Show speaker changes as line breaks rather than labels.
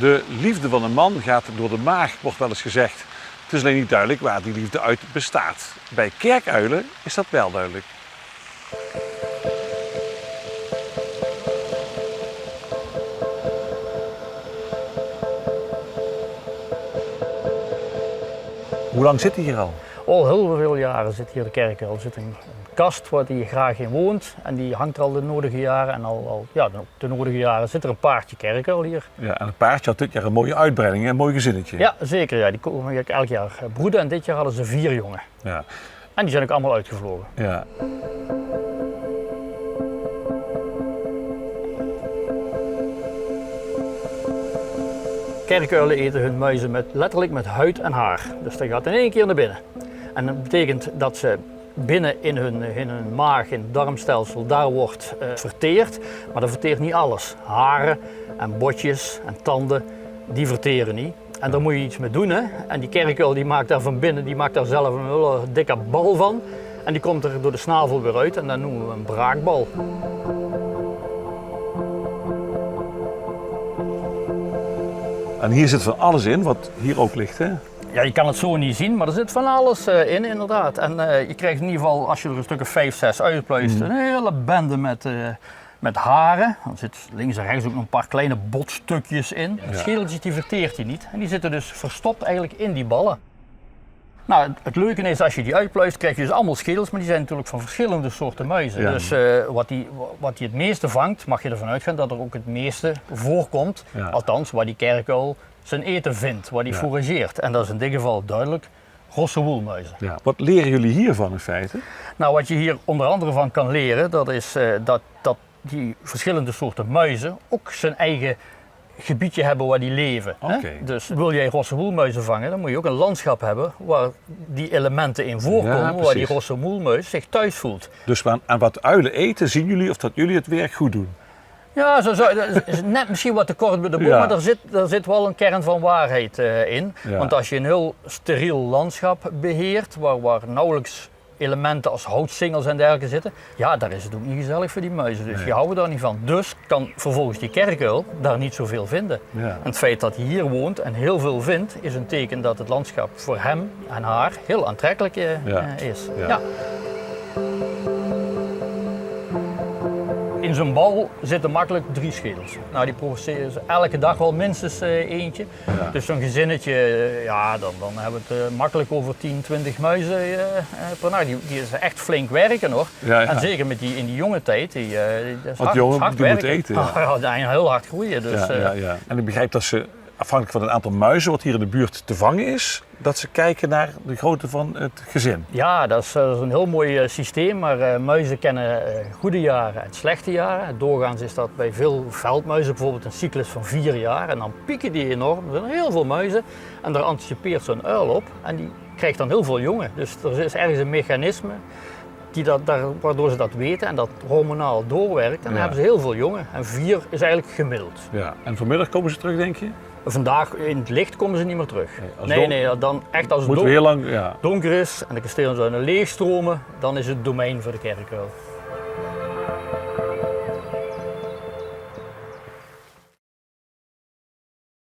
De liefde van een man gaat door de maag, wordt wel eens gezegd. Het is alleen niet duidelijk waar die liefde uit bestaat. Bij kerkuilen is dat wel duidelijk. Hoe lang zit hij hier al?
Al heel veel jaren zit hier de kerkuil. Er zit een kast waar hij graag in woont en die hangt er al de nodige jaren. En al de nodige jaren zit er een paardje kerkuil hier.
Ja, en het paardje had dit jaar een mooie uitbreiding, een mooi gezinnetje.
Ja, zeker. Ja. Die komen elk jaar broeden en dit jaar hadden ze 4 jongen.
Ja.
En die zijn ook allemaal uitgevlogen.
Ja.
Kerkuilen eten hun muizen letterlijk met huid en haar. Dus dat gaat in één keer naar binnen. En dat betekent dat ze binnen in hun maag, in het darmstelsel, daar wordt verteerd. Maar dat verteert niet alles. Haren en botjes en tanden, die verteren niet. En daar moet je iets mee doen. Hè? En die kerkuil die maakt daar van binnen, die maakt daar zelf een hele dikke bal van. En die komt er door de snavel weer uit en dat noemen we een braakbal.
En hier zit van alles in, wat hier ook ligt, hè?
Ja, je kan het zo niet zien, maar er zit van alles in, inderdaad. En je krijgt in ieder geval, als je er een stuk of 5, 6 uitpluist, een hele bende met haren. Er zit links en rechts ook nog een paar kleine botstukjes in. De schedeltjes die verteert hij niet. En die zitten dus verstopt eigenlijk in die ballen. Nou, het leuke is, als je die uitpluist, krijg je dus allemaal schedels, maar die zijn natuurlijk van verschillende soorten muizen. Ja. Dus wat die het meeste vangt, mag je ervan uitgaan dat er ook het meeste voorkomt. Ja. Althans, waar die kerkuil zijn eten vindt, waar die fourageert. En dat is in dit geval duidelijk rosse woelmuizen. Ja.
Wat leren jullie hiervan in feite?
Nou, wat je hier onder andere van kan leren, dat is dat die verschillende soorten muizen ook zijn eigen gebiedje hebben waar die leven.
Okay.
Dus wil jij rosse woelmuizen vangen, dan moet je ook een landschap hebben waar die elementen in voorkomen, waar die rosse woelmuis zich thuis voelt.
Dus aan wat uilen eten, zien jullie of dat jullie het werk goed doen?
Ja, dat is net misschien wat te kort bij de boom, maar daar zit wel een kern van waarheid in. Ja. Want als je een heel steriel landschap beheert, waar nauwelijks elementen als houtsingels en dergelijke zitten, ja, daar is het ook niet gezellig voor die muizen. Dus je houdt er niet van. Dus kan vervolgens die kerkuil daar niet zoveel vinden. Ja. En het feit dat hij hier woont en heel veel vindt, is een teken dat het landschap voor hem en haar heel aantrekkelijk is. Ja. Ja. In zo'n bal zitten makkelijk 3 schedels. Nou, die produceren ze elke dag wel minstens eentje. Ja. Dus zo'n gezinnetje, dan hebben we het makkelijk over 10, 20 muizen per nacht. Die is echt flink werken hoor. Ja, ja. En zeker met in die jonge tijd, dat is hard werken.
Moet eten.
Ja, heel hard groeien. Dus,
ja. En ik begrijp dat ze, afhankelijk van het aantal muizen wat hier in de buurt te vangen is, dat ze kijken naar de grootte van het gezin.
Ja, dat is een heel mooi systeem, maar muizen kennen goede jaren en slechte jaren. Doorgaans is dat bij veel veldmuizen bijvoorbeeld een cyclus van 4 jaar en dan pieken die enorm. Er zijn heel veel muizen en daar anticipeert zo'n uil op en die krijgt dan heel veel jongen. Dus er is ergens een mechanisme waardoor ze dat weten en dat hormonaal doorwerkt en dan hebben ze heel veel jongen. En 4 is eigenlijk gemiddeld.
Ja. En vanmiddag komen ze terug, denk je?
Vandaag in het licht komen ze niet meer terug. Nee, dan echt als het
heel lang,
donker is en de kastelen zouden leegstromen, dan is het domein voor de kerkuil.